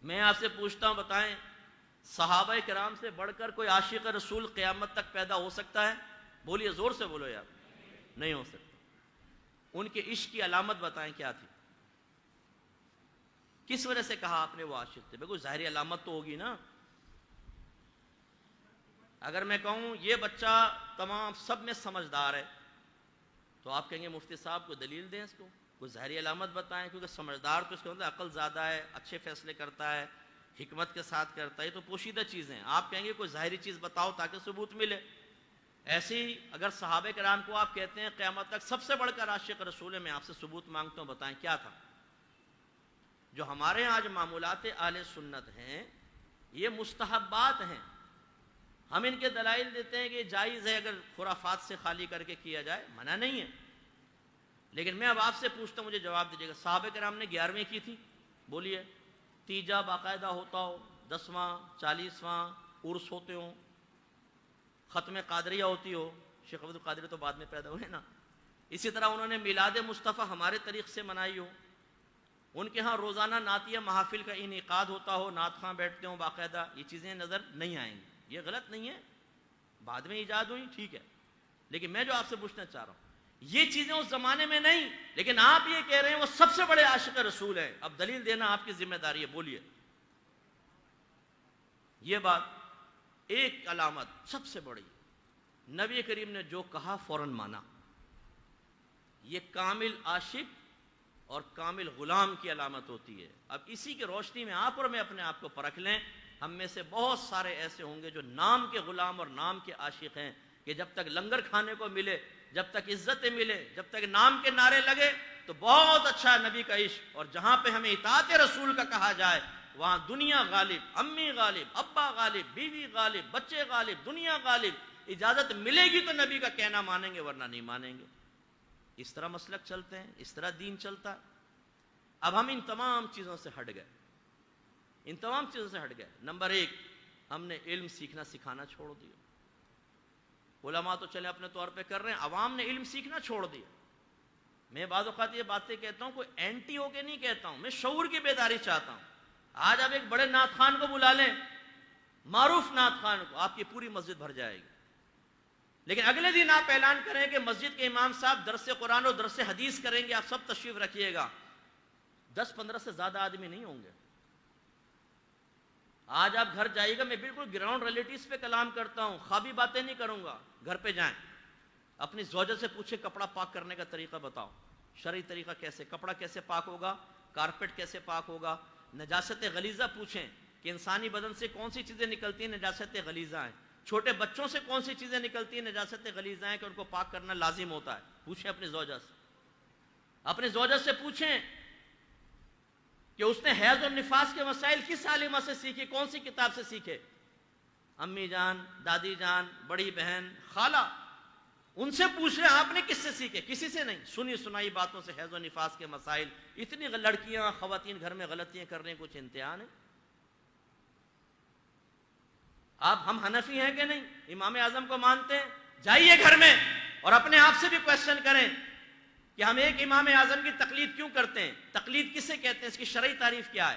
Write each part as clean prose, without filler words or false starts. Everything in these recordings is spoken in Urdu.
میں آپ سے پوچھتا ہوں، بتائیں صحابہ کرام سے بڑھ کر کوئی عاشق رسول قیامت تک پیدا ہو سکتا ہے؟ بولیے، زور سے بولو یار. نہیں ہو سکتا. ان کے عشق کی علامت بتائیں کیا تھی؟ کس وجہ سے کہا آپ نے وہ عاشق تھے؟ کوئی ظاہری علامت تو ہوگی نا. اگر میں کہوں یہ بچہ تمام سب میں سمجھدار ہے تو آپ کہیں گے مفتی صاحب کو دلیل دیں، اس کو کوئی ظاہری علامت بتائیں، کیونکہ سمجھدار تو اس کے اندر عقل زیادہ ہے، اچھے فیصلے کرتا ہے، حکمت کے ساتھ کرتا ہے، تو پوشیدہ چیزیں ہیں. آپ کہیں گے کوئی ظاہری چیز بتاؤ تاکہ ثبوت ملے. ایسے ہی اگر صحابہ کرام کو آپ کہتے ہیں قیامت تک سب سے بڑھ کر عاشق رسول ہے، میں آپ سے ثبوت مانگتا ہوں، بتائیں کیا تھا؟ جو ہمارے آج معمولات اہل سنت ہیں یہ مستحبات ہیں. ہم ان کے دلائل دیتے ہیں کہ یہ جائز ہے اگر خرافات سے خالی کر کے کیا جائے، منع نہیں ہے. لیکن میں اب آپ سے پوچھتا ہوں، مجھے جواب دیجیے گا. صحابہ کرام نے 11ویں کی تھی؟ بولیے. تیجا باقاعدہ ہوتا ہو، 10واں 40واں عرس ہوتے ہوں، ختم قادریہ ہوتی ہو. شیخ عبد القادری تو بعد میں پیدا ہوئے نا. اسی طرح انہوں نے میلاد مصطفیٰ ہمارے طریق سے منائی ہو. ان کے ہاں روزانہ نعتیہ محافل کا انعقاد ہوتا ہو، نعت خواں بیٹھتے ہوں باقاعدہ. یہ چیزیں نظر نہیں آئیں گی. یہ غلط نہیں ہے، بعد میں ایجاد ہوئی، ٹھیک ہے. لیکن میں جو آپ سے پوچھنا چاہ رہا ہوں، یہ چیزیں اس زمانے میں نہیں، لیکن آپ یہ کہہ رہے ہیں وہ سب سے بڑے عاشق رسول ہیں. اب دلیل دینا آپ کی ذمہ داری ہے. بولیے. یہ بات ایک علامت سب سے بڑی، نبی کریم نے جو کہا فوراً مانا. یہ کامل عاشق اور کامل غلام کی علامت ہوتی ہے. اب اسی کی روشنی میں آپ اور میں اپنے آپ کو پرکھ لیں. ہم میں سے بہت سارے ایسے ہوں گے جو نام کے غلام اور نام کے عاشق ہیں، کہ جب تک لنگر کھانے کو ملے، جب تک عزتیں ملے، جب تک نام کے نعرے لگے تو بہت اچھا نبی کا عشق، اور جہاں پہ ہمیں اطاعت رسول کا کہا جائے وہاں دنیا غالب، امی غالب، ابا غالب، بیوی غالب، بچے غالب، دنیا غالب. اجازت ملے گی تو نبی کا کہنا مانیں گے، ورنہ نہیں مانیں گے. اس طرح مسلک چلتے ہیں، اس طرح دین چلتا ہے. اب ہم ان تمام چیزوں سے ہٹ گئے، ان تمام چیزوں سے ہٹ گئے. نمبر 1، ہم نے علم سیکھنا سکھانا چھوڑ دیا. علماء تو چلے اپنے طور پہ کر رہے ہیں، عوام نے علم سیکھنا چھوڑ دیا. میں بعض اوقات یہ باتیں کہتا ہوں، کوئی اینٹی ہو کے نہیں کہتا ہوں، میں شعور کی بیداری چاہتا ہوں. آج آپ ایک بڑے نعت خوان کو بلا لیں، معروف نعت خوان کو، آپ کی پوری مسجد بھر جائے گی. لیکن اگلے دن آپ اعلان کریں کہ مسجد کے امام صاحب درس قرآن اور درس حدیث کریں گے، آپ سب تشریف رکھیے گا، 10-15 سے زیادہ آدمی نہیں ہوں گے. آج آپ گھر جائیے گا، میں بالکل گراؤنڈ ریلیٹیز پہ کلام کرتا ہوں، خوابی باتیں نہیں کروں گا. گھر پہ جائیں، اپنی زوجہ سے پوچھیں کپڑا پاک کرنے کا طریقہ بتاؤ، شرعی طریقہ کیسے، کپڑا کیسے پاک ہوگا، کارپیٹ کیسے پاک ہوگا. نجاست غلیظہ پوچھیں کہ انسانی بدن سے کون سی چیزیں نکلتی ہیں نجاست غلیظہ ہیں. چھوٹے بچوں سے کون سی چیزیں نکلتی ہیں نجاست غلیظہ ہیں کہ ان کو پاک کرنا لازم ہوتا ہے. پوچھیں اپنی زوجہ سے. اپنی زوجہ سے پوچھیں کہ اس نے حیض اور نفاس کے مسائل کس عالمہ سے سیکھے، کون سی کتاب سے سیکھے. امی جان، دادی جان، بڑی بہن، خالہ، ان سے پوچھ رہے ہیں آپ نے کس سے سیکھے؟ کسی سے نہیں. سنی سنائی باتوں سے حیض و نفاس کے مسائل. اتنی لڑکیاں خواتین گھر میں غلطیاں کر رہے ہیں، کچھ امتحان ہے. آپ ہم حنفی ہیں کہ نہیں؟ امام اعظم کو مانتے ہیں؟ جائیے گھر میں اور اپنے آپ سے بھی کوشچن کریں کہ ہم ایک امام اعظم کی تقلید کیوں کرتے ہیں؟ تقلید کسے کہتے ہیں؟ اس کی شرعی تعریف کیا ہے؟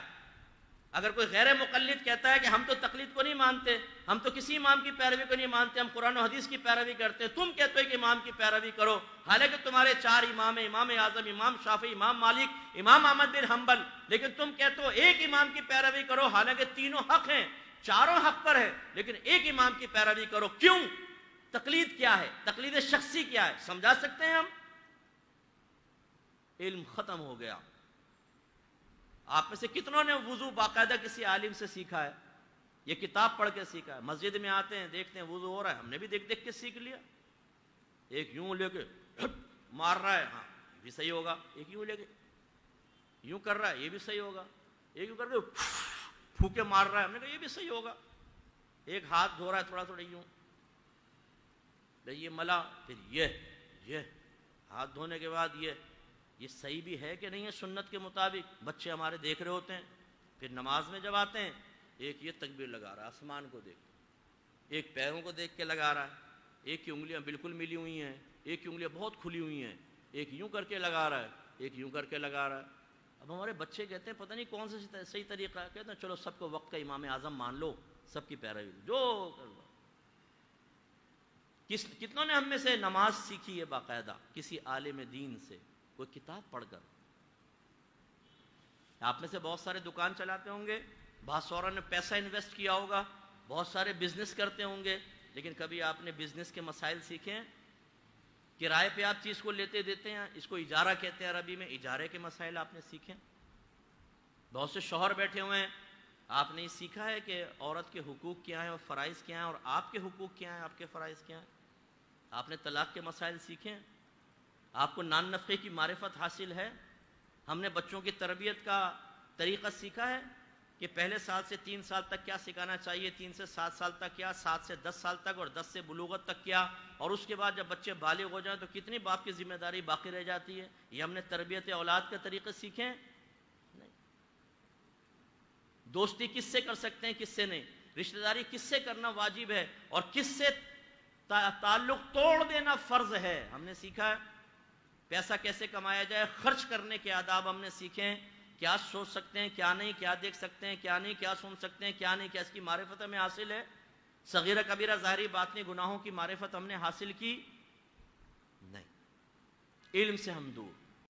اگر کوئی غیر مقلد کہتا ہے کہ ہم تو تقلید کو نہیں مانتے، ہم تو کسی امام کی پیروی کو نہیں مانتے، ہم قرآن و حدیث کی پیروی کرتے ہیں، تم کہتے ہو کہ امام کی پیروی کرو، حالانکہ تمہارے 4 امام ہیں، امام اعظم، امام شافعی، امام مالک، امام احمد بن حنبل، لیکن تم کہتے ہو ایک امام کی پیروی کرو، حالانکہ تینوں حق ہیں، چاروں حق پر ہے، لیکن ایک امام کی پیروی کرو. کیوں؟ تقلید کیا ہے؟ تقلید شخصی کیا ہے؟ سمجھا سکتے ہیں ہم؟ علم ختم ہو گیا. آپ میں سے کتنوں نے وضو باقاعدہ کسی عالم سے سیکھا ہے؟ یہ کتاب پڑھ کے سیکھا ہے؟ مسجد میں آتے ہیں، دیکھتے ہیں وضو ہو رہا ہے، ہم نے بھی دیکھ دیکھ کے سیکھ لیا. ایک یوں لے کے مار رہا ہے، ہاں یہ بھی صحیح ہوگا. ایک یوں لے کے یوں کر رہا ہے، یہ بھی صحیح ہوگا. ایک یوں کر کے پھوکے مار رہا ہے، ہم نے کہا یہ بھی صحیح ہوگا. ایک ہاتھ دھو رہا ہے تھوڑا تھوڑا یوں، یہ ملا، پھر یہ ہاتھ دھونے کے بعد یہ صحیح بھی ہے کہ نہیں ہے سنت کے مطابق. بچے ہمارے دیکھ رہے ہوتے ہیں. پھر نماز میں جب آتے ہیں، ایک یہ تکبیر لگا رہا ہے آسمان کو دیکھ کے، ایک پیروں کو دیکھ کے لگا رہا ہے، ایک کی انگلیاں بالکل ملی ہوئی ہیں، ایک کی انگلیاں بہت کھلی ہوئی ہیں، ایک یوں کر کے لگا رہا ہے، ایک یوں کر کے لگا رہا ہے. اب ہمارے بچے کہتے ہیں پتہ نہیں کون سا صحیح طریقہ ہے، کہتے ہیں چلو سب کو وقت کا امام اعظم مان لو، سب کی پیروی جو کر لو۔ کتنوں نے ہم میں سے نماز سیکھی ہے باقاعدہ کسی عالم دین سے، کوئی کتاب پڑھ کر؟ آپ میں سے بہت سارے دکان چلاتے ہوں گے، بہت سوروں نے پیسہ انویسٹ کیا ہوگا، بہت سارے بزنس کرتے ہوں گے، لیکن کبھی آپ نے بزنس کے مسائل سیکھے ہیں؟ کرائے پہ آپ چیز کو لیتے دیتے ہیں، اس کو اجارہ کہتے ہیں عربی میں، اجارے کے مسائل آپ نے سیکھے؟ بہت سے شوہر بیٹھے ہوئے ہیں، آپ نے سیکھا ہے کہ عورت کے حقوق کیا ہیں اور فرائض کیا ہیں، اور آپ کے حقوق کیا ہیں، آپ کے فرائض کیا ہیں؟ آپ نے طلاق کے مسائل سیکھے ہیں؟ آپ کو نان نفقے کی معرفت حاصل ہے؟ ہم نے بچوں کی تربیت کا طریقہ سیکھا ہے کہ پہلے سال سے 3 سال تک کیا سکھانا چاہیے، 3 سے 7 سال تک کیا، 7 سے 10 سال تک، اور 10 سے بلوغت تک کیا، اور اس کے بعد جب بچے بالغ ہو جائیں تو کتنی باپ کی ذمہ داری باقی رہ جاتی ہے؟ یہ ہم نے تربیت اولاد کے طریقے سیکھے ہیں؟ نہیں۔ دوستی کس سے کر سکتے ہیں، کس سے نہیں، رشتہ داری کس سے کرنا واجب ہے اور کس سے تعلق توڑ دینا فرض ہے، ہم نے سیکھا ہے۔ پیسہ کیسے کمایا جائے، خرچ کرنے کے آداب ہم نے سیکھے ہیں، کیا سوچ سکتے ہیں کیا نہیں، کیا دیکھ سکتے ہیں کیا نہیں، کیا سن سکتے ہیں کیا نہیں، کیا اس کی معرفت ہمیں حاصل ہے؟ صغیرہ کبیرہ ظاہری باطنی گناہوں کی معرفت ہم نے حاصل کی؟ نہیں۔ علم سے ہم دور۔